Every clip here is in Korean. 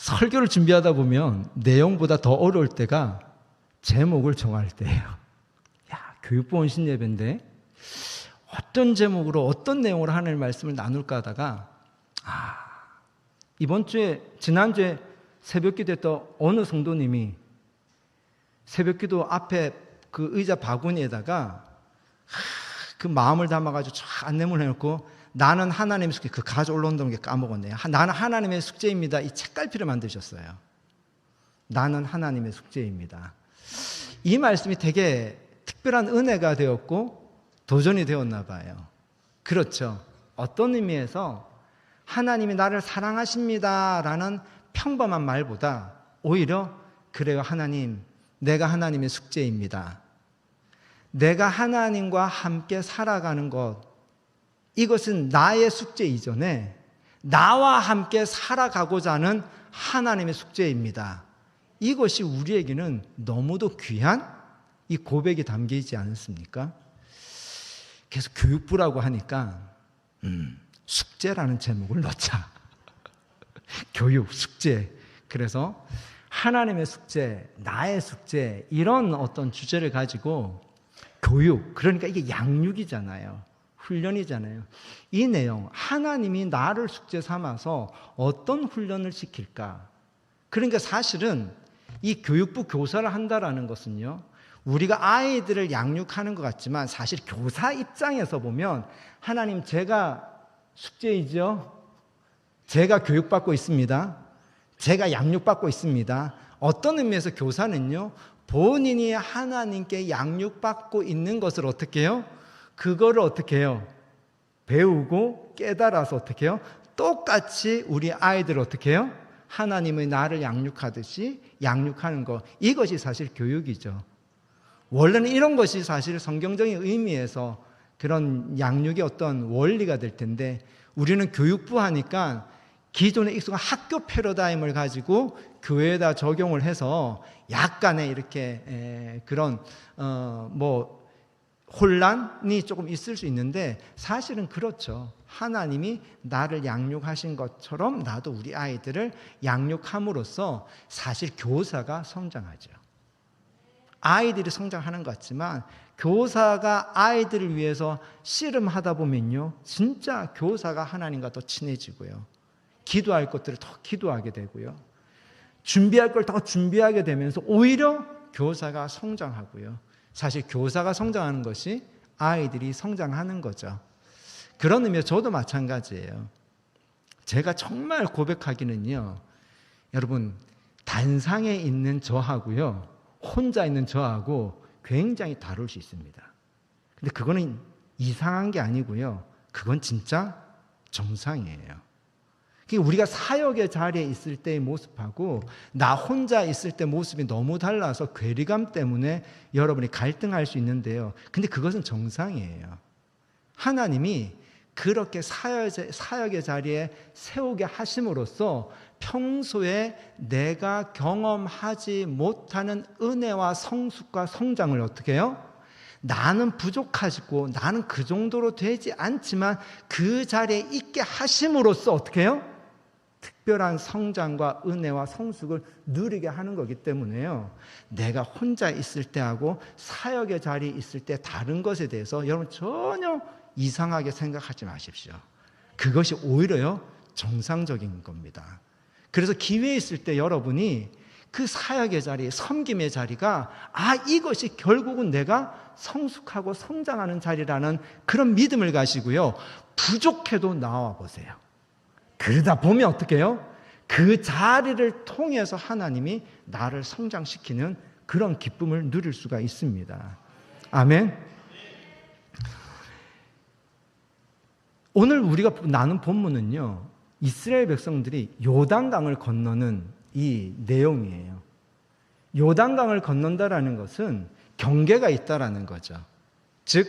설교를 준비하다 보면 내용보다 더 어려울 때가 제목을 정할 때예요. 야, 교육부 원신 예배인데 어떤 제목으로 어떤 내용으로 하나님의 말씀을 나눌까 하다가 지난주에 새벽기도 했던 어느 성도님이 새벽기도 앞에 그 의자 바구니에다가 그 마음을 담아가지고 쫙 안내문을 해놓고 나는 하나님의 숙제, 그 가져 올라온다는 게 까먹었네요. 나는 하나님의 숙제입니다. 이 책갈피를 만드셨어요. 나는 하나님의 숙제입니다. 이 말씀이 되게 특별한 은혜가 되었고 도전이 되었나 봐요. 그렇죠. 어떤 의미에서 하나님이 나를 사랑하십니다 라는 평범한 말보다 오히려 그래요, 하나님, 내가 하나님의 숙제입니다. 내가 하나님과 함께 살아가는 것, 이것은 나의 숙제 이전에 나와 함께 살아가고자 하는 하나님의 숙제입니다. 이것이 우리에게는 너무도 귀한 이 고백이 담겨 있지 않습니까? 계속 교육부라고 하니까 숙제라는 제목을 넣자. 교육, 숙제. 그래서 하나님의 숙제, 나의 숙제, 이런 어떤 주제를 가지고 교육, 그러니까 이게 양육이잖아요. 훈련이잖아요. 이 내용, 하나님이 나를 숙제 삼아서 어떤 훈련을 시킬까? 그러니까 사실은 이 교육부 교사를 한다라는 것은요, 우리가 아이들을 양육하는 것 같지만 사실 교사 입장에서 보면 하나님, 제가 숙제이죠? 제가 교육받고 있습니다. 제가 양육받고 있습니다. 어떤 의미에서 교사는요, 본인이 하나님께 양육받고 있는 것을 어떻게 해요? 그거를 어떻게 해요? 배우고 깨달아서 어떻게 해요? 똑같이 우리 아이들을 어떻게 해요? 하나님의 나를 양육하듯이 양육하는 것. 이것이 사실 교육이죠. 원래는 이런 것이 사실 성경적인 의미에서 그런 양육의 어떤 원리가 될 텐데 우리는 교육부 하니까 기존에 익숙한 학교 패러다임을 가지고 교회에다 적용을 해서 약간의 이렇게 그런 혼란이 조금 있을 수 있는데 사실은 그렇죠. 하나님이 나를 양육하신 것처럼 나도 우리 아이들을 양육함으로써 사실 교사가 성장하죠. 아이들이 성장하는 것 같지만 교사가 아이들을 위해서 씨름하다 보면요, 진짜 교사가 하나님과 더 친해지고요, 기도할 것들을 더 기도하게 되고요, 준비할 걸 더 준비하게 되면서 오히려 교사가 성장하고요, 사실 교사가 성장하는 것이 아이들이 성장하는 거죠. 그런 의미에서 저도 마찬가지예요. 제가 정말 고백하기는요, 여러분, 단상에 있는 저하고요, 혼자 있는 저하고 굉장히 다를 수 있습니다. 근데 그거는 이상한 게 아니고요, 그건 진짜 정상이에요. 우리가 사역의 자리에 있을 때의 모습하고 나 혼자 있을 때 모습이 너무 달라서 괴리감 때문에 여러분이 갈등할 수 있는데요, 근데 그것은 정상이에요. 하나님이 그렇게 사역의 자리에 세우게 하심으로써 평소에 내가 경험하지 못하는 은혜와 성숙과 성장을 어떻게 해요? 나는 부족하시고 나는 그 정도로 되지 않지만 그 자리에 있게 하심으로써 어떻게 해요? 특별한 성장과 은혜와 성숙을 누리게 하는 거기 때문에요, 내가 혼자 있을 때하고 사역의 자리에 있을 때 다른 것에 대해서 여러분 전혀 이상하게 생각하지 마십시오. 그것이 오히려요 정상적인 겁니다. 그래서 기회에 있을 때 여러분이 그 사역의 자리, 섬김의 자리가 이것이 결국은 내가 성숙하고 성장하는 자리라는 그런 믿음을 가지고요, 부족해도 나와 보세요. 그러다 보면 어떻게 해요? 그 자리를 통해서 하나님이 나를 성장시키는 그런 기쁨을 누릴 수가 있습니다. 아멘. 오늘 우리가 나눈 본문은요, 이스라엘 백성들이 요단강을 건너는 이 내용이에요. 요단강을 건넌다라는 것은 경계가 있다라는 거죠. 즉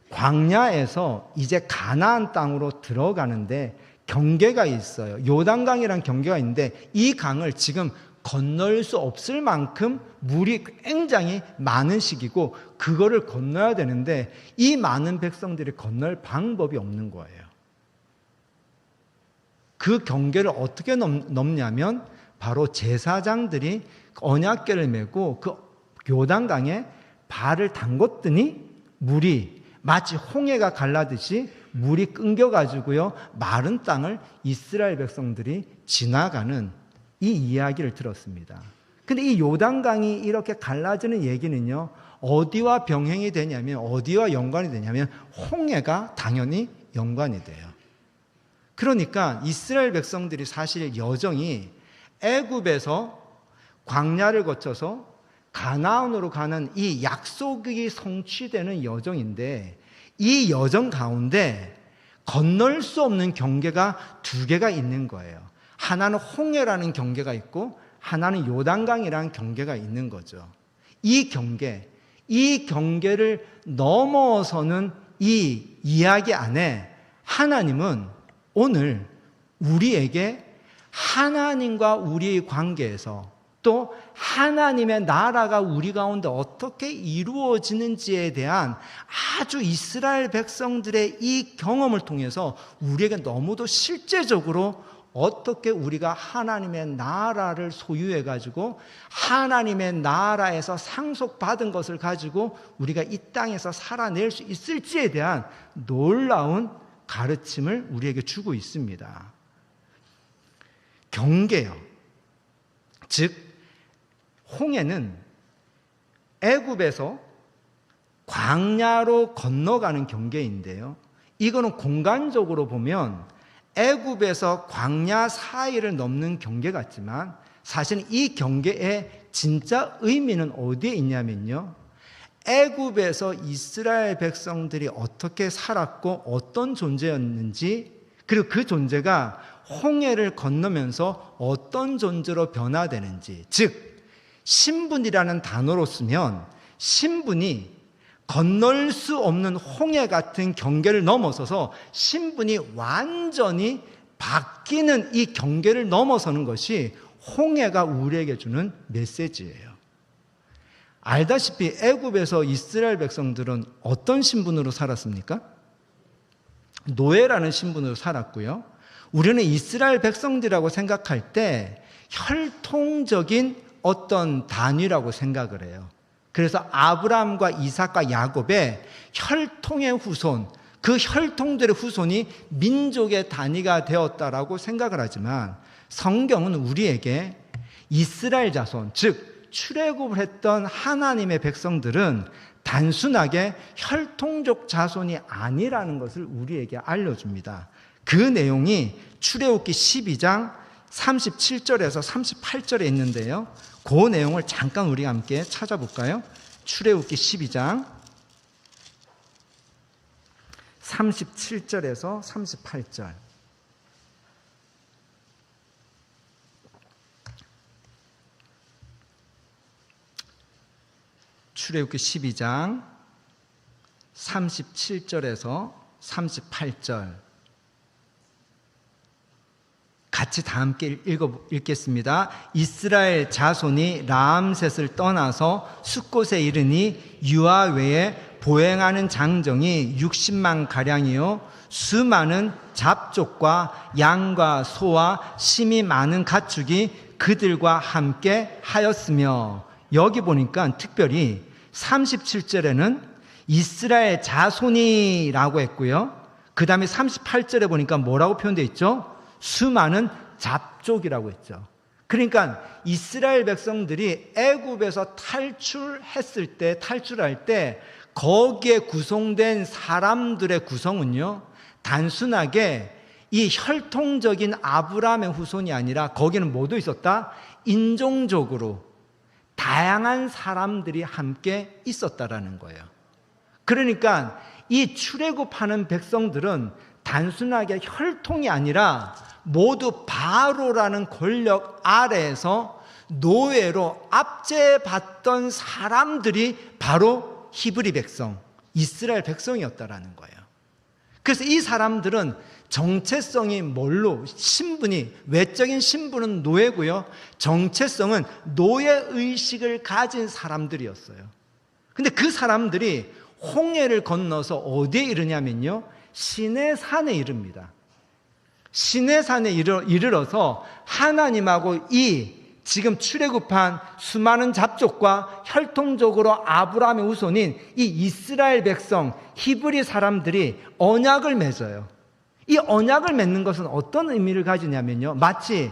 광야에서 이제 가나안 땅으로 들어가는데 경계가 있어요. 요단강이라는 경계가 있는데 이 강을 지금 건널 수 없을 만큼 물이 굉장히 많은 시기고 그거를 건너야 되는데 이 많은 백성들이 건널 방법이 없는 거예요. 그 경계를 어떻게 넘냐면 바로 제사장들이 언약궤를 메고 그 요단강에 발을 담궜더니 물이 마치 홍해가 갈라듯이 물이 끊겨가지고요, 마른 땅을 이스라엘 백성들이 지나가는 이 이야기를 들었습니다. 근데 이 요단강이 이렇게 갈라지는 얘기는요, 어디와 병행이 되냐면, 어디와 연관이 되냐면 홍해가 당연히 연관이 돼요. 그러니까 이스라엘 백성들이 사실 여정이 애굽에서 광야를 거쳐서 가나안으로 가는 이 약속이 성취되는 여정인데, 이 여정 가운데 건널 수 없는 경계가 두 개가 있는 거예요. 하나는 홍해라는 경계가 있고 하나는 요단강이라는 경계가 있는 거죠. 이 경계를 넘어서는 이 이야기 안에 하나님은 오늘 우리에게 하나님과 우리의 관계에서 또 하나님의 나라가 우리 가운데 어떻게 이루어지는지에 대한 아주 이스라엘 백성들의 이 경험을 통해서 우리에게 너무도 실제적으로 어떻게 우리가 하나님의 나라를 소유해 가지고 하나님의 나라에서 상속받은 것을 가지고 우리가 이 땅에서 살아낼 수 있을지에 대한 놀라운 가르침을 우리에게 주고 있습니다. 경계요. 즉 홍해는 애굽에서 광야로 건너가는 경계인데요, 이거는 공간적으로 보면 애굽에서 광야 사이를 넘는 경계 같지만 사실 이 경계의 진짜 의미는 어디에 있냐면요, 애굽에서 이스라엘 백성들이 어떻게 살았고 어떤 존재였는지, 그리고 그 존재가 홍해를 건너면서 어떤 존재로 변화되는지, 즉 신분이라는 단어로 쓰면 신분이 건널 수 없는 홍해 같은 경계를 넘어서서 신분이 완전히 바뀌는 이 경계를 넘어서는 것이 홍해가 우리에게 주는 메시지예요. 알다시피 애굽에서 이스라엘 백성들은 어떤 신분으로 살았습니까? 노예라는 신분으로 살았고요. 우리는 이스라엘 백성들이라고 생각할 때 혈통적인 어떤 단위라고 생각을 해요. 그래서 아브라함과 이삭과 야곱의 혈통의 후손, 그 혈통들의 후손이 민족의 단위가 되었다라고 생각을 하지만 성경은 우리에게 이스라엘 자손, 즉 출애굽을 했던 하나님의 백성들은 단순하게 혈통적 자손이 아니라는 것을 우리에게 알려줍니다. 그 내용이 출애굽기 12장 37절에서 38절에 있는데요, 그 내용을 잠깐 우리가 함께 찾아볼까요? 출애굽기 12장 37절에서 38절. 출애굽기 12장 37절에서 38절. 같이 다 함께 읽겠습니다. 이스라엘 자손이 라암셋을 떠나서 숫곳에 이르니 유아 외에 보행하는 장정이 60만 가량이요 수많은 잡족과 양과 소와 심이 많은 가축이 그들과 함께 하였으며, 여기 보니까 특별히 37절에는 이스라엘 자손이라고 했고요, 그 다음에 38절에 보니까 뭐라고 표현되어 있죠? 수많은 잡족이라고 했죠. 그러니까 이스라엘 백성들이 애굽에서 탈출할 때 거기에 구성된 사람들의 구성은요, 단순하게 이 혈통적인 아브라함의 후손이 아니라 거기는 뭐도 있었다? 인종적으로 다양한 사람들이 함께 있었다라는 거예요. 그러니까 이 출애굽하는 백성들은 단순하게 혈통이 아니라 모두 바로라는 권력 아래에서 노예로 압제받던 사람들이 바로 히브리 백성, 이스라엘 백성이었다라는 거예요. 그래서 이 사람들은 정체성이 뭘로, 신분이, 외적인 신분은 노예고요, 정체성은 노예의식을 가진 사람들이었어요. 근데 그 사람들이 홍해를 건너서 어디에 이르냐면요, 시내 산에 이릅니다. 시내산에 이르러서 하나님하고 이 지금 출애굽한 수많은 잡족과 혈통적으로 아브라함의 후손인 이 이스라엘 백성, 히브리 사람들이 언약을 맺어요. 이 언약을 맺는 것은 어떤 의미를 가지냐면요, 마치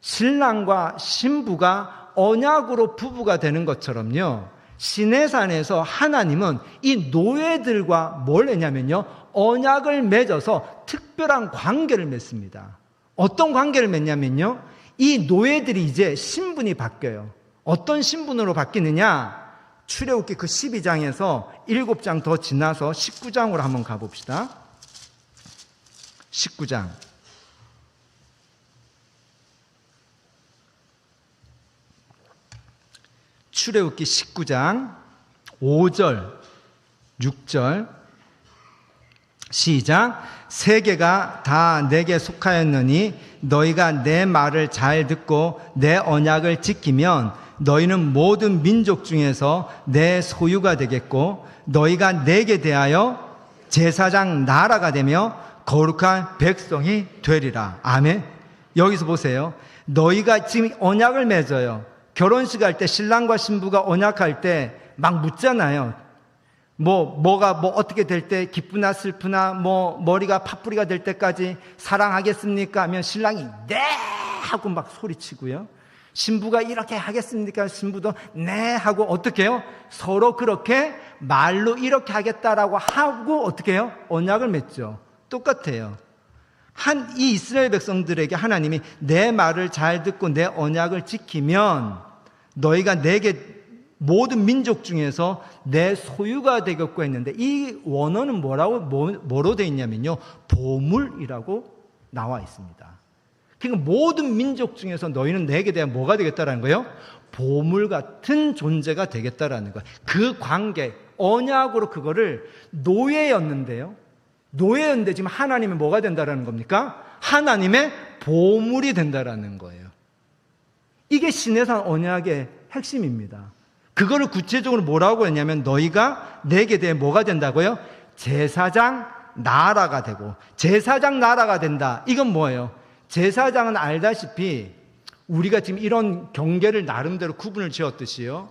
신랑과 신부가 언약으로 부부가 되는 것처럼요, 시내산에서 하나님은 이 노예들과 뭘 했냐면요, 언약을 맺어서 특별한 관계를 맺습니다. 어떤 관계를 맺냐면요, 이 노예들이 이제 신분이 바뀌어요. 어떤 신분으로 바뀌느냐? 출애굽기 그 12장에서 7장 더 지나서 19장으로 한번 가봅시다. 19장. 출애굽기 19장 5절, 6절 시작. 세계가 다 내게 속하였느니 너희가 내 말을 잘 듣고 내 언약을 지키면 너희는 모든 민족 중에서 내 소유가 되겠고 너희가 내게 대하여 제사장 나라가 되며 거룩한 백성이 되리라. 아멘. 여기서 보세요. 너희가 지금 언약을 맺어요. 결혼식 할 때 신랑과 신부가 언약할 때 막 묻잖아요. 뭐가 어떻게 될 때 기쁘나 슬프나 머리가 팥뿌리가 될 때까지 사랑하겠습니까? 하면 신랑이 네 하고 막 소리치고요. 신부가 이렇게 하겠습니까? 신부도 네 하고 어떻게 해요? 서로 그렇게 말로 이렇게 하겠다라고 하고 어떻게 해요? 언약을 맺죠. 똑같아요. 이 이스라엘 백성들에게 하나님이 내 말을 잘 듣고 내 언약을 지키면 너희가 내게 모든 민족 중에서 내 소유가 되겠고 했는데 이 원어는 뭐로 되어 있냐면요, 보물이라고 나와 있습니다. 그러니까 모든 민족 중에서 너희는 내게 대한 뭐가 되겠다라는 거예요? 보물 같은 존재가 되겠다라는 거예요. 그 관계, 언약으로 그거를 노예였는데 지금 하나님이 뭐가 된다라는 겁니까? 하나님의 보물이 된다라는 거예요. 이게 시내산 언약의 핵심입니다. 그거를 구체적으로 뭐라고 했냐면 너희가 내게 대해 뭐가 된다고요? 제사장 나라가 되고, 제사장 나라가 된다. 이건 뭐예요? 제사장은 알다시피 우리가 지금 이런 경계를 나름대로 구분을 지었듯이요,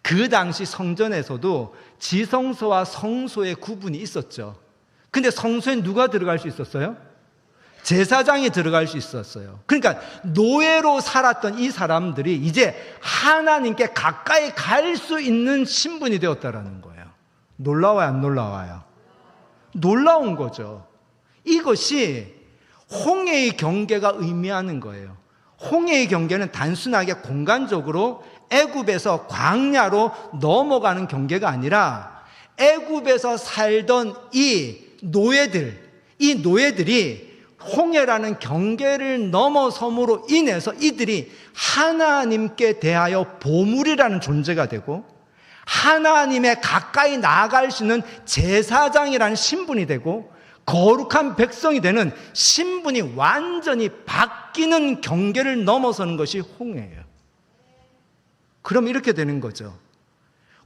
그 당시 성전에서도 지성소와 성소의 구분이 있었죠. 근데 성소에 누가 들어갈 수 있었어요? 제사장이 들어갈 수 있었어요. 그러니까 노예로 살았던 이 사람들이 이제 하나님께 가까이 갈 수 있는 신분이 되었다라는 거예요. 놀라워요, 안 놀라워요? 놀라운 거죠. 이것이 홍해의 경계가 의미하는 거예요. 홍해의 경계는 단순하게 공간적으로 애굽에서 광야로 넘어가는 경계가 아니라 애굽에서 살던 이 노예들이 홍해라는 경계를 넘어섬으로 인해서 이들이 하나님께 대하여 보물이라는 존재가 되고 하나님의 가까이 나아갈 수 있는 제사장이라는 신분이 되고 거룩한 백성이 되는 신분이 완전히 바뀌는 경계를 넘어서는 것이 홍해예요. 그럼 이렇게 되는 거죠.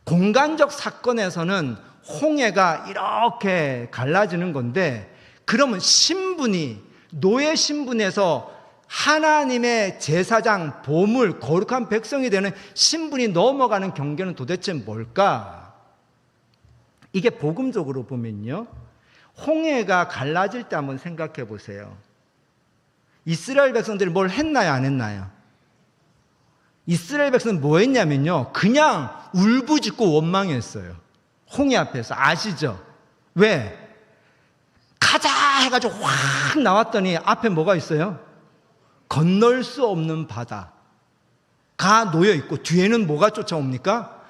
공간적 사건에서는 홍해가 이렇게 갈라지는 건데, 그러면 노예 신분에서 하나님의 제사장, 보물, 거룩한 백성이 되는 신분이 넘어가는 경계는 도대체 뭘까? 이게 복음적으로 보면요, 홍해가 갈라질 때 한번 생각해 보세요. 이스라엘 백성들이 뭘 했나요, 안 했나요? 이스라엘 백성은 뭐 했냐면요, 그냥 울부짖고 원망했어요. 홍해 앞에서. 아시죠? 왜? 가자 해가지고 확 나왔더니 앞에 뭐가 있어요? 건널 수 없는 바다가 놓여 있고 뒤에는 뭐가 쫓아옵니까?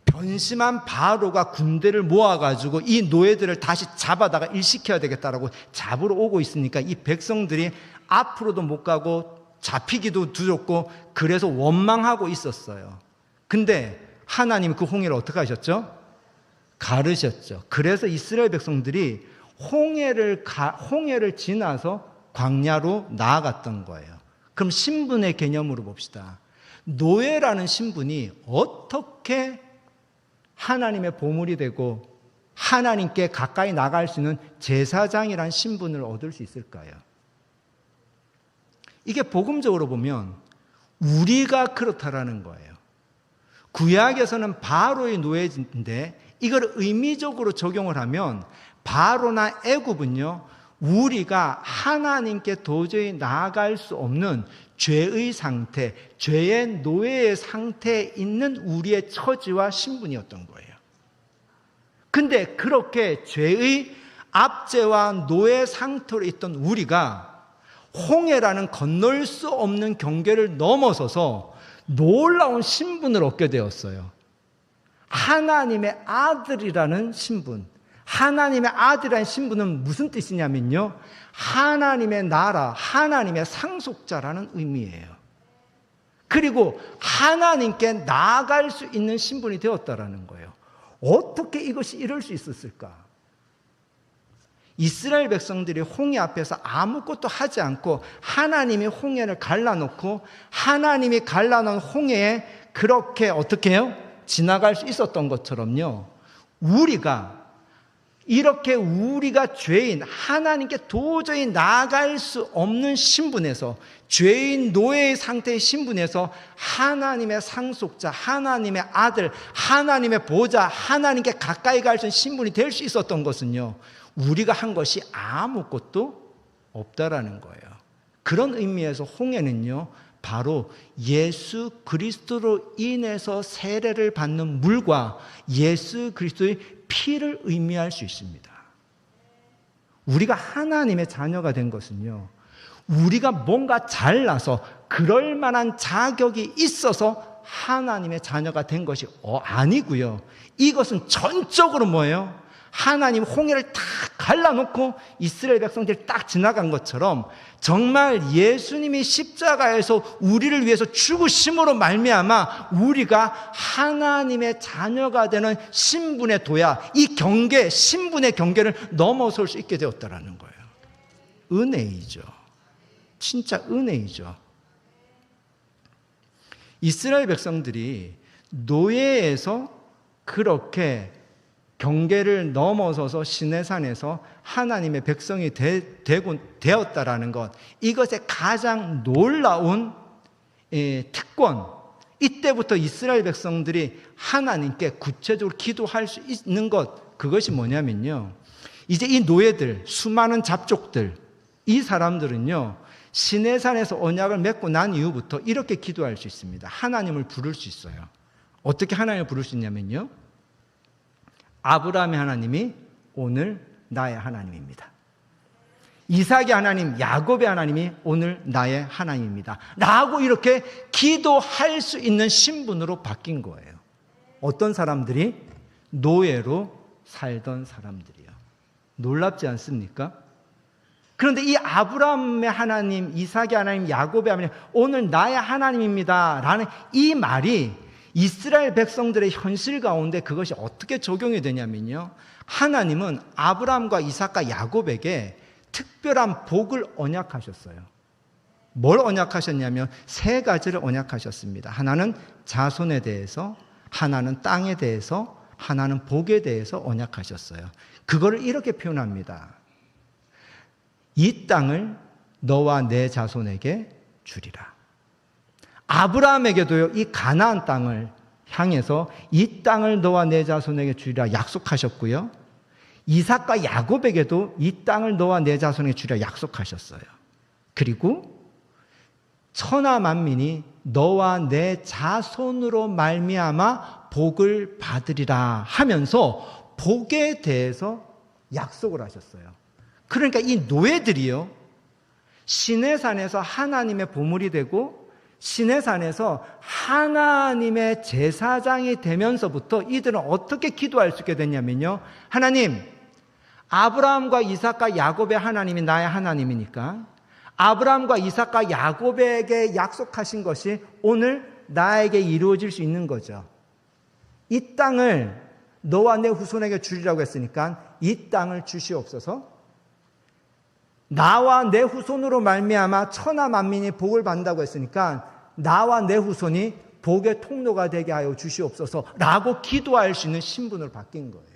변심한 바로가 군대를 모아가지고 이 노예들을 다시 잡아다가 일시켜야 되겠다라고 잡으러 오고 있으니까 이 백성들이 앞으로도 못 가고 잡히기도 두렵고 그래서 원망하고 있었어요. 근데 하나님이 그 홍해를 어떻게 하셨죠? 가르셨죠. 그래서 이스라엘 백성들이 홍해를 지나서 광야로 나아갔던 거예요. 그럼 신분의 개념으로 봅시다. 노예라는 신분이 어떻게 하나님의 보물이 되고 하나님께 가까이 나갈 수 있는 제사장이라는 신분을 얻을 수 있을까요? 이게 복음적으로 보면 우리가 그렇다라는 거예요. 구약에서는 바로의 노예인데 이걸 의미적으로 적용을 하면 바로나 애굽은요, 우리가 하나님께 도저히 나아갈 수 없는 죄의 상태, 죄의 노예의 상태에 있는 우리의 처지와 신분이었던 거예요. 근데 그렇게 죄의 압제와 노예 상태로 있던 우리가 홍해라는 건널 수 없는 경계를 넘어서서 놀라운 신분을 얻게 되었어요. 하나님의 아들이라는 신분. 하나님의 아들이라는 신분은 무슨 뜻이냐면요, 하나님의 나라, 하나님의 상속자라는 의미예요. 그리고 하나님께 나아갈 수 있는 신분이 되었다라는 거예요. 어떻게 이것이 이럴 수 있었을까? 이스라엘 백성들이 홍해 앞에서 아무것도 하지 않고 하나님이 홍해를 갈라놓고 하나님이 갈라놓은 홍해에 그렇게 어떻게 해요? 지나갈 수 있었던 것처럼요, 우리가 죄인, 하나님께 도저히 나아갈 수 없는 신분에서, 죄인 노예의 상태의 신분에서 하나님의 상속자, 하나님의 아들, 하나님의 보좌, 하나님께 가까이 갈 수 있는 신분이 될 수 있었던 것은요, 우리가 한 것이 아무것도 없다라는 거예요. 그런 의미에서 홍해는요, 바로 예수 그리스도로 인해서 세례를 받는 물과 예수 그리스도의 피를 의미할 수 있습니다. 우리가 하나님의 자녀가 된 것은요, 우리가 뭔가 잘나서 그럴 만한 자격이 있어서 하나님의 자녀가 된 것이 아니고요. 이것은 전적으로 뭐예요? 하나님 홍해를 딱 갈라놓고 이스라엘 백성들이 딱 지나간 것처럼 정말 예수님이 십자가에서 우리를 위해서 죽으심으로 말미암아 우리가 하나님의 자녀가 되는 신분의 도야, 이 경계, 신분의 경계를 넘어설 수 있게 되었다라는 거예요. 은혜이죠. 진짜 은혜이죠. 이스라엘 백성들이 노예에서 그렇게 경계를 넘어서서 시내산에서 하나님의 백성이 되었다라는 것, 이것의 가장 놀라운 특권, 이때부터 이스라엘 백성들이 하나님께 구체적으로 기도할 수 있는 것, 그것이 뭐냐면요, 이제 이 노예들, 수많은 잡족들, 이 사람들은요, 시내산에서 언약을 맺고 난 이후부터 이렇게 기도할 수 있습니다. 하나님을 부를 수 있어요. 어떻게 하나님을 부를 수 있냐면요, 아브라함의 하나님이 오늘 나의 하나님입니다. 이삭의 하나님, 야곱의 하나님이 오늘 나의 하나님입니다. 라고 이렇게 기도할 수 있는 신분으로 바뀐 거예요. 어떤 사람들이? 노예로 살던 사람들이요. 놀랍지 않습니까? 그런데 이 아브라함의 하나님, 이삭의 하나님, 야곱의 하나님, 오늘 나의 하나님입니다 라는 이 말이 이스라엘 백성들의 현실 가운데 그것이 어떻게 적용이 되냐면요, 하나님은 아브라함과 이삭과 야곱에게 특별한 복을 언약하셨어요. 뭘 언약하셨냐면 세 가지를 언약하셨습니다. 하나는 자손에 대해서, 하나는 땅에 대해서, 하나는 복에 대해서 언약하셨어요. 그거를 이렇게 표현합니다. 이 땅을 너와 내 자손에게 주리라. 아브라함에게도요, 이 가나안 땅을 향해서 이 땅을 너와 내 자손에게 주리라 약속하셨고요, 이삭과 야곱에게도 이 땅을 너와 내 자손에게 주리라 약속하셨어요. 그리고 천하 만민이 너와 내 자손으로 말미암아 복을 받으리라 하면서 복에 대해서 약속을 하셨어요. 그러니까 이 노예들이요, 시내산에서 하나님의 보물이 되고 시내산에서 하나님의 제사장이 되면서부터 이들은 어떻게 기도할 수 있게 됐냐면요, 하나님, 아브라함과 이삭과 야곱의 하나님이 나의 하나님이니까 아브라함과 이삭과 야곱에게 약속하신 것이 오늘 나에게 이루어질 수 있는 거죠. 이 땅을 너와 내 후손에게 주리라고 했으니까 이 땅을 주시옵소서. 나와 내 후손으로 말미암아 천하 만민이 복을 받는다고 했으니까 나와 내 후손이 복의 통로가 되게 하여 주시옵소서 라고 기도할 수 있는 신분으로 바뀐 거예요.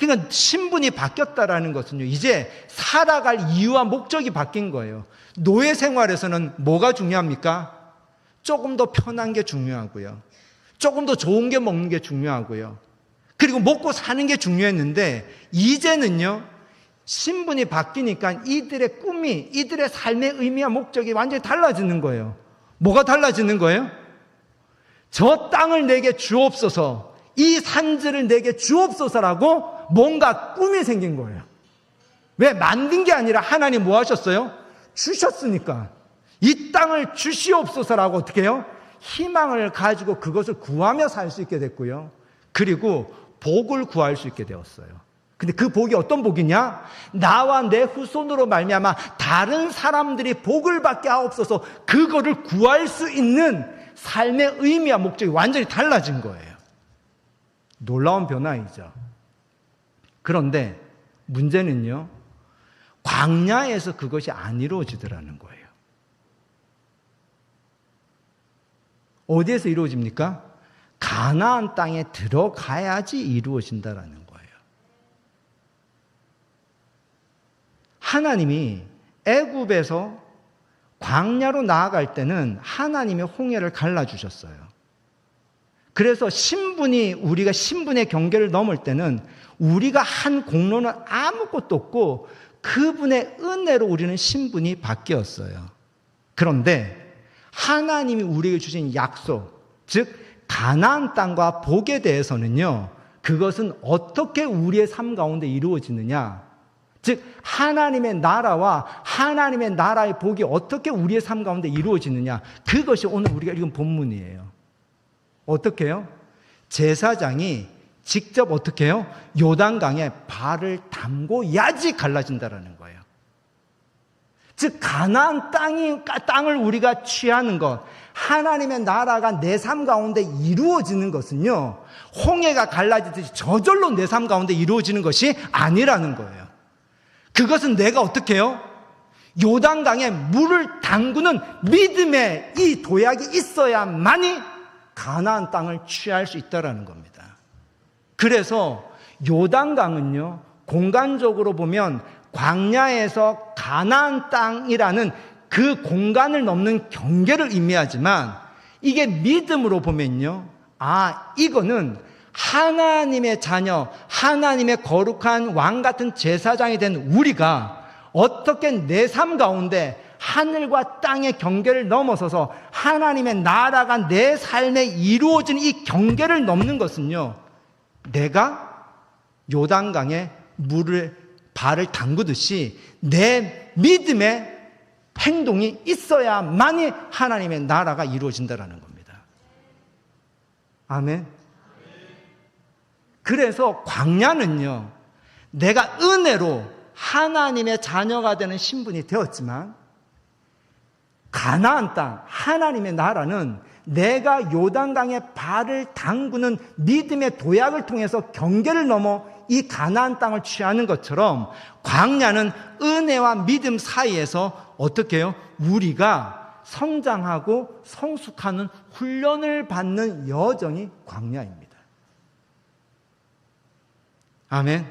그러니까 신분이 바뀌었다라는 것은요, 이제 살아갈 이유와 목적이 바뀐 거예요. 노예 생활에서는 뭐가 중요합니까? 조금 더 편한 게 중요하고요. 조금 더 좋은 게 먹는 게 중요하고요. 그리고 먹고 사는 게 중요했는데, 이제는요, 신분이 바뀌니까 이들의 꿈이, 이들의 삶의 의미와 목적이 완전히 달라지는 거예요. 뭐가 달라지는 거예요? 저 땅을 내게 주옵소서, 이 산지를 내게 주옵소서라고 뭔가 꿈이 생긴 거예요. 왜? 만든 게 아니라 하나님 뭐 하셨어요? 주셨으니까. 이 땅을 주시옵소서라고 어떻게 해요? 희망을 가지고 그것을 구하며 살 수 있게 됐고요. 그리고 복을 구할 수 있게 되었어요. 근데 그 복이 어떤 복이냐? 나와 내 후손으로 말미암아 다른 사람들이 복을 받게 하옵소서, 그거를 구할 수 있는 삶의 의미와 목적이 완전히 달라진 거예요. 놀라운 변화이죠. 그런데 문제는요, 광야에서 그것이 안 이루어지더라는 거예요. 어디에서 이루어집니까? 가나안 땅에 들어가야지 이루어진다라는 거예요. 하나님이 애굽에서 광야로 나아갈 때는 하나님의 홍해를 갈라주셨어요. 그래서 우리가 신분의 경계를 넘을 때는 우리가 한 공로는 아무것도 없고 그분의 은혜로 우리는 신분이 바뀌었어요. 그런데 하나님이 우리에게 주신 약속, 즉 가나안 땅과 복에 대해서는요, 그것은 어떻게 우리의 삶 가운데 이루어지느냐, 즉 하나님의 나라와 하나님의 나라의 복이 어떻게 우리의 삶 가운데 이루어지느냐, 그것이 오늘 우리가 읽은 본문이에요. 어떻게 해요? 제사장이 직접 어떻게 해요? 요단강에 발을 담궈야지 갈라진다라는 거예요. 즉 가나안 땅을 우리가 취하는 것, 하나님의 나라가 내 삶 가운데 이루어지는 것은요, 홍해가 갈라지듯이 저절로 내 삶 가운데 이루어지는 것이 아니라는 거예요. 그것은 내가 어떻게 해요? 요단강에 물을 담그는 믿음의 이 도약이 있어야만이 가나안 땅을 취할 수 있다라는 겁니다. 그래서 요단강은요, 공간적으로 보면 광야에서 가나안 땅이라는 그 공간을 넘는 경계를 의미하지만, 이게 믿음으로 보면요, 이거는 하나님의 자녀, 하나님의 거룩한 왕 같은 제사장이 된 우리가 어떻게 내 삶 가운데 하늘과 땅의 경계를 넘어서서 하나님의 나라가 내 삶에 이루어진 이 경계를 넘는 것은요, 내가 요단강에 발을 담그듯이 내 믿음의 행동이 있어야만이 하나님의 나라가 이루어진다는 겁니다. 아멘. 그래서 광야는요, 내가 은혜로 하나님의 자녀가 되는 신분이 되었지만, 가나안 땅, 하나님의 나라는 내가 요단강에 발을 담그는 믿음의 도약을 통해서 경계를 넘어 이 가나안 땅을 취하는 것처럼, 광야는 은혜와 믿음 사이에서 어떻게 해요? 우리가 성장하고 성숙하는 훈련을 받는 여정이 광야입니다. 아멘.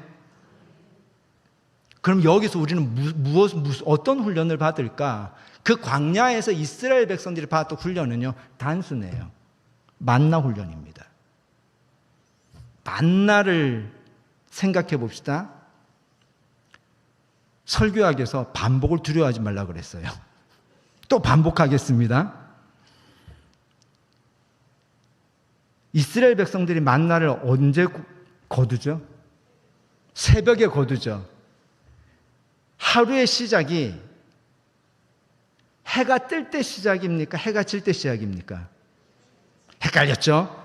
그럼 여기서 우리는 어떤 훈련을 받을까? 그 광야에서 이스라엘 백성들이 받았던 훈련은요, 단순해요. 만나 훈련입니다. 만나를 생각해 봅시다. 설교학에서 반복을 두려워하지 말라 그랬어요. 또 반복하겠습니다. 이스라엘 백성들이 만나를 언제 거두죠? 새벽에 거두죠. 하루의 시작이 해가 뜰 때 시작입니까? 해가 질 때 시작입니까? 헷갈렸죠?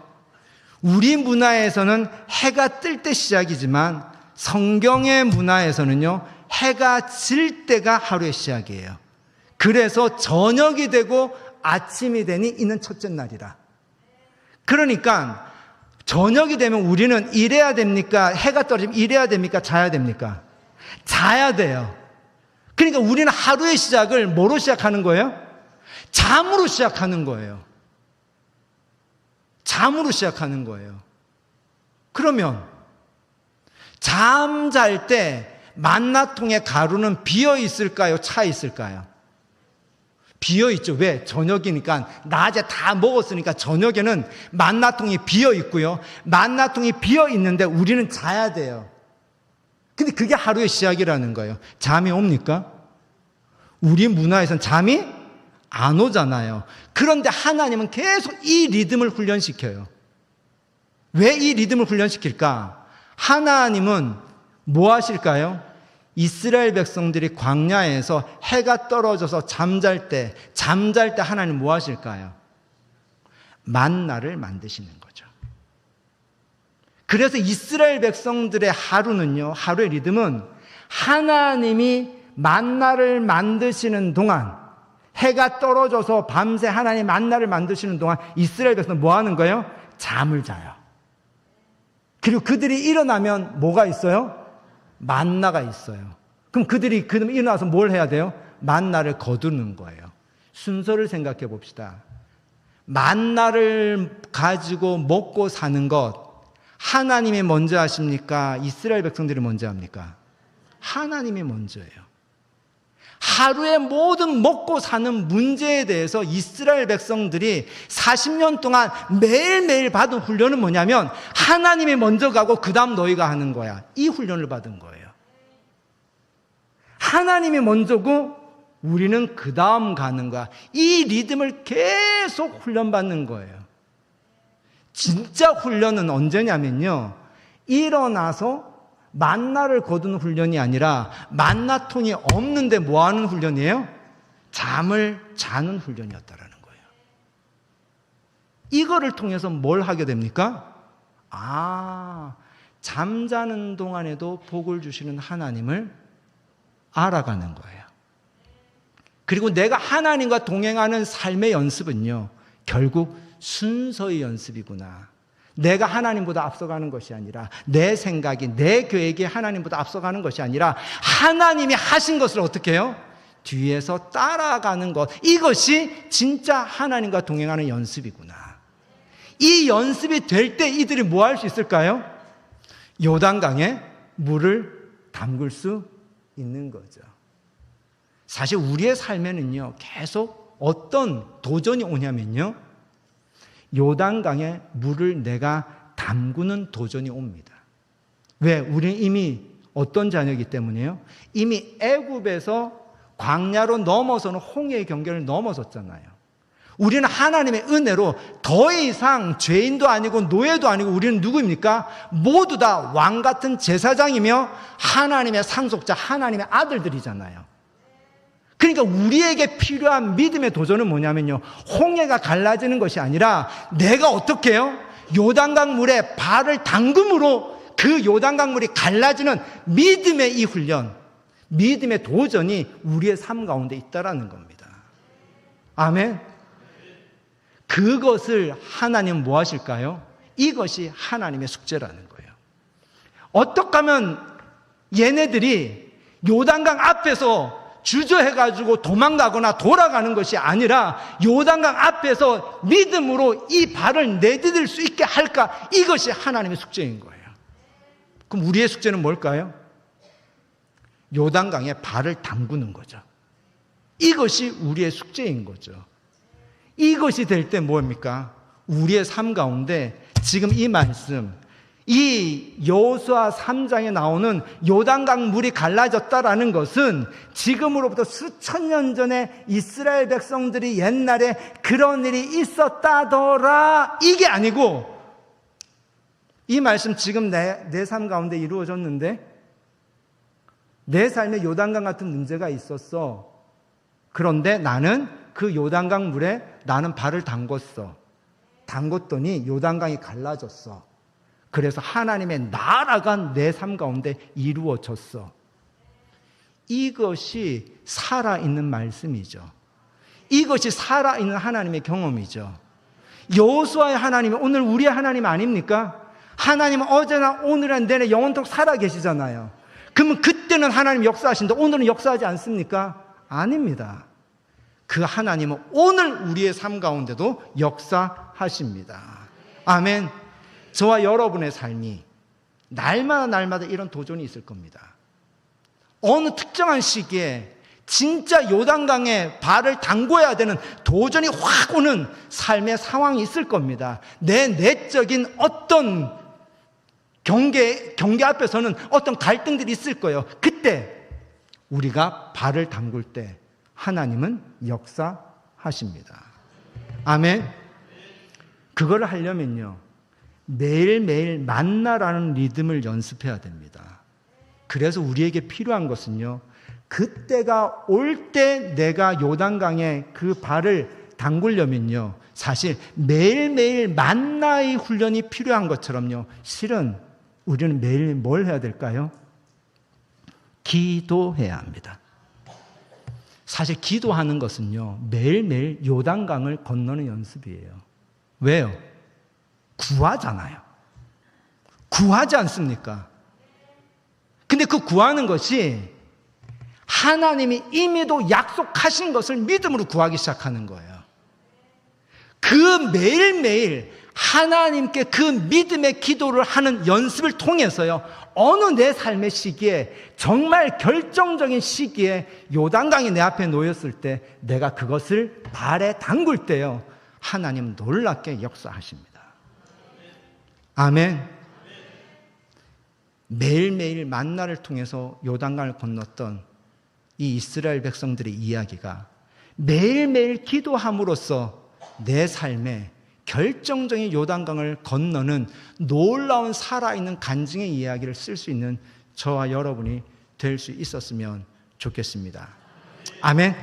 우리 문화에서는 해가 뜰 때 시작이지만 성경의 문화에서는요, 해가 질 때가 하루의 시작이에요. 그래서 저녁이 되고 아침이 되니 이는 첫째 날이라. 그러니까 저녁이 되면 우리는 일해야 됩니까? 해가 떨어지면 일해야 됩니까? 자야 됩니까? 자야 돼요. 그러니까 우리는 하루의 시작을 뭐로 시작하는 거예요? 잠으로 시작하는 거예요. 잠으로 시작하는 거예요. 그러면 잠잘 때 만나통의 가루는 비어 있을까요? 차 있을까요? 비어 있죠. 왜? 저녁이니까, 낮에 다 먹었으니까 저녁에는 만나통이 비어 있고요. 만나통이 비어 있는데 우리는 자야 돼요. 근데 그게 하루의 시작이라는 거예요. 잠이 옵니까? 우리 문화에선 잠이 안 오잖아요. 그런데 하나님은 계속 이 리듬을 훈련시켜요. 왜 이 리듬을 훈련시킬까? 하나님은 뭐 하실까요? 이스라엘 백성들이 광야에서 해가 떨어져서 잠잘 때 하나님 뭐 하실까요? 만나를 만드시는 거죠. 그래서 이스라엘 백성들의 하루는요, 하루의 리듬은 하나님이 만나를 만드시는 동안, 해가 떨어져서 밤새 하나님 만나를 만드시는 동안 이스라엘 백성은 뭐 하는 거예요? 잠을 자요. 그리고 그들이 일어나면 뭐가 있어요? 만나가 있어요. 그럼 그들이 일어나서 뭘 해야 돼요? 만나를 거두는 거예요. 순서를 생각해 봅시다. 만나를 가지고 먹고 사는 것, 하나님이 먼저 하십니까? 이스라엘 백성들이 먼저 합니까? 하나님이 먼저예요. 하루의 모든 먹고 사는 문제에 대해서 이스라엘 백성들이 40년 동안 매일매일 받은 훈련은 뭐냐면 하나님이 먼저 가고 그 다음 너희가 하는 거야. 이 훈련을 받은 거예요. 하나님이 먼저고 우리는 그 다음 가는 거야. 이 리듬을 계속 훈련받는 거예요. 진짜 훈련은 언제냐면요, 일어나서 만나를 거두는 훈련이 아니라 만나통이 없는데 뭐 하는 훈련이에요? 잠을 자는 훈련이었다라는 거예요. 이거를 통해서 뭘 하게 됩니까? 잠자는 동안에도 복을 주시는 하나님을 알아가는 거예요. 그리고 내가 하나님과 동행하는 삶의 연습은요, 결국 순서의 연습이구나. 내가 하나님보다 앞서가는 것이 아니라, 내 생각이, 내 계획이 하나님보다 앞서가는 것이 아니라 하나님이 하신 것을 어떻게 해요? 뒤에서 따라가는 것. 이것이 진짜 하나님과 동행하는 연습이구나. 이 연습이 될 때 이들이 뭐 할 수 있을까요? 요단강에 물을 담글 수 있는 거죠. 사실 우리의 삶에는요, 계속 어떤 도전이 오냐면요, 요단강에 물을 내가 담그는 도전이 옵니다. 왜? 우리는 이미 어떤 자녀이기 때문에요? 이미 애굽에서 광야로 넘어서는 홍해의 경계를 넘어섰잖아요. 우리는 하나님의 은혜로 더 이상 죄인도 아니고 노예도 아니고 우리는 누구입니까? 모두 다 왕 같은 제사장이며 하나님의 상속자, 하나님의 아들들이잖아요. 그러니까 우리에게 필요한 믿음의 도전은 뭐냐면요, 홍해가 갈라지는 것이 아니라 내가 어떻게 해요? 요단강 물에 발을 담금으로 그 요단강 물이 갈라지는 믿음의 이 훈련, 믿음의 도전이 우리의 삶 가운데 있다라는 겁니다. 아멘. 그것을 하나님은 뭐 하실까요? 이것이 하나님의 숙제라는 거예요. 어떻게 하면 얘네들이 요단강 앞에서 주저해가지고 도망가거나 돌아가는 것이 아니라 요단강 앞에서 믿음으로 이 발을 내디딜 수 있게 할까? 이것이 하나님의 숙제인 거예요. 그럼 우리의 숙제는 뭘까요? 요단강에 발을 담그는 거죠. 이것이 우리의 숙제인 거죠. 이것이 될 때 뭡니까? 우리의 삶 가운데 지금 이 말씀, 이 여호수아 3장에 나오는 요단강 물이 갈라졌다라는 것은 지금으로부터 수천 년 전에 이스라엘 백성들이 옛날에 그런 일이 있었다더라, 이게 아니고, 이 말씀 지금 내 삶 가운데 이루어졌는데 내 삶에 요단강 같은 문제가 있었어. 그런데 나는 그 요단강 물에 나는 발을 담궜어. 담궜더니 요단강이 갈라졌어. 그래서 하나님의 나라가 내 삶 가운데 이루어졌어. 이것이 살아있는 말씀이죠. 이것이 살아있는 하나님의 경험이죠. 여호수아의 하나님이 오늘 우리의 하나님 아닙니까? 하나님은 어제나 오늘은 내내 영원토록 살아계시잖아요. 그러면 그때는 하나님 역사하신다, 오늘은 역사하지 않습니까? 아닙니다. 그 하나님은 오늘 우리의 삶 가운데도 역사하십니다. 아멘. 저와 여러분의 삶이 날마다 이런 도전이 있을 겁니다. 어느 특정한 시기에 진짜 요단강에 발을 담궈야 되는 도전이 확 오는 삶의 상황이 있을 겁니다. 내 내적인 어떤 경계 앞에서는 어떤 갈등들이 있을 거예요. 그때 우리가 발을 담글 때 하나님은 역사하십니다. 아멘. 그걸 하려면요, 매일매일 만나라는 리듬을 연습해야 됩니다. 그래서 우리에게 필요한 것은요, 그때가 올 때 내가 요단강에 그 발을 담그려면요, 사실 매일매일 만나의 훈련이 필요한 것처럼요, 실은 우리는 매일 뭘 해야 될까요? 기도해야 합니다. 사실 기도하는 것은요, 매일매일 요단강을 건너는 연습이에요. 왜요? 구하잖아요. 구하지 않습니까? 근데 그 구하는 것이 하나님이 이미도 약속하신 것을 믿음으로 구하기 시작하는 거예요. 그 매일매일 하나님께 그 믿음의 기도를 하는 연습을 통해서요, 어느 내 삶의 시기에, 정말 결정적인 시기에 요단강이 내 앞에 놓였을 때 내가 그것을 발에 담글 때요, 하나님 놀랍게 역사하십니다. 아멘. 매일매일 만나를 통해서 요단강을 건넜던 이 이스라엘 백성들의 이야기가 매일매일 기도함으로써 내 삶에 결정적인 요단강을 건너는 놀라운 살아있는 간증의 이야기를 쓸 수 있는 저와 여러분이 될 수 있었으면 좋겠습니다. 아멘.